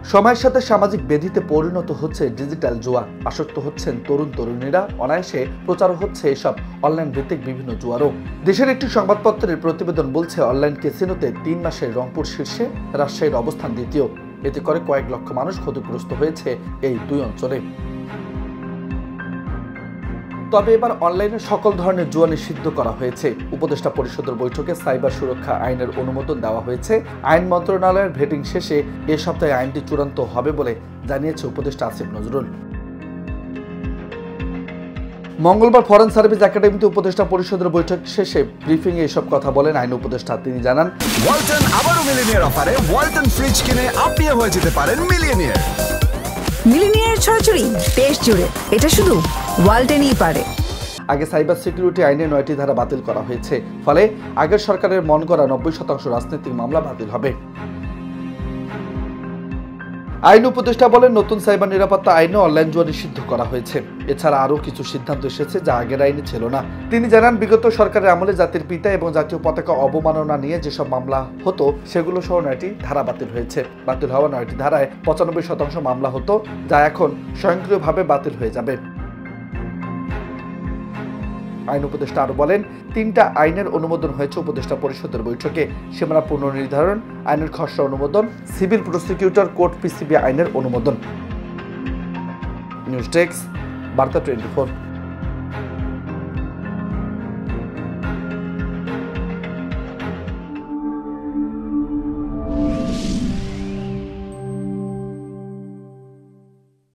সময়ের সাথে সামাজিক ব্যাধিতে পরিণত হচ্ছে ডিজিটাল জুয়া। আসক্ত হচ্ছেন তরুণ তরুণীরা, অনায়াসে প্রচার হচ্ছে এসব অনলাইন ভিত্তিক বিভিন্ন জুয়ারও। দেশের একটি সংবাদপত্রের প্রতিবেদন বলছে, অনলাইন ক্যাসিনোতে 3 মাসে রংপুর শীর্ষে, রাজশাহীর অবস্থান দ্বিতীয়। এতে করে কয়েক লক্ষ মানুষ ক্ষতিগ্রস্ত হয়েছে এই দুই অঞ্চলে। তবে এবার অনলাইনে সকল ধরনের জুয়া নিষিদ্ধ করা হয়েছে। উপদেষ্টা পরিষদের বৈঠকে সাইবার সুরক্ষা আইনের অনুমোদন দেওয়া হয়েছে। আইন মন্ত্রণালয়ের ভেটিং শেষে এ সপ্তাহে আইনটি চূড়ান্ত হবে বলে জানিয়েছে উপদেষ্টা আসিফ নজরুল। মঙ্গলবার ফরেন সার্ভিস একাডেমিতে উপদেষ্টা পরিষদের বৈঠক শেষে ব্রিফিংয়ে এসব কথা বলেন আইন উপদেষ্টা। তিনি জানান, ওয়ালটন আবারও মিলিনিয়ার অফারে ওয়ালটন ফ্রিজ কিনে আপনিও হয়ে যেতে পারেন মিলিয়নিয়ার। মিলিনিয়ার ছড়াছড়ি দেশ জুড়ে, এটা শুধু ওয়ালটনই পারে। আগে সাইবার সিকিউরিটি আইনে 9টি ধারা বাতিল করা হয়েছে, ফলে আগের সরকারের মন করা 90% রাজনৈতিক মামলা বাতিল হবে। আইন উপদেষ্টা বলেন, নতুন সাইবার নিরাপত্তা আইনে অনলাইন জুয়া নিষিদ্ধ করা হয়েছে। এছাড়া আরও কিছু সিদ্ধান্ত এসেছে যা আগের আইনে ছিল না। তিনি জানান, বিগত সরকারের আমলে জাতির পিতা এবং জাতীয় পতাকা অবমাননা নিয়ে যেসব মামলা হতো সেগুলো সহ 9টি ধারা বাতিল হয়েছে। বাতিল হওয়া 9টি ধারায় 95% মামলা হতো, যা এখন স্বয়ংক্রিয়ভাবে বাতিল হয়ে যাবে। আইন উপদেষ্টা আরো বলেন, 3টা আইনের অনুমোদন হয়েছে উপদেষ্টা পরিষদের বৈঠকে। সীমানা পুনর্নির্ধারণ আইনের খসড়া অনুমোদন, সিভিল প্রসিকিউটর কোড পিসিবি আইনের অনুমোদন। নিউজ ডেস্ক, বার্তা 24।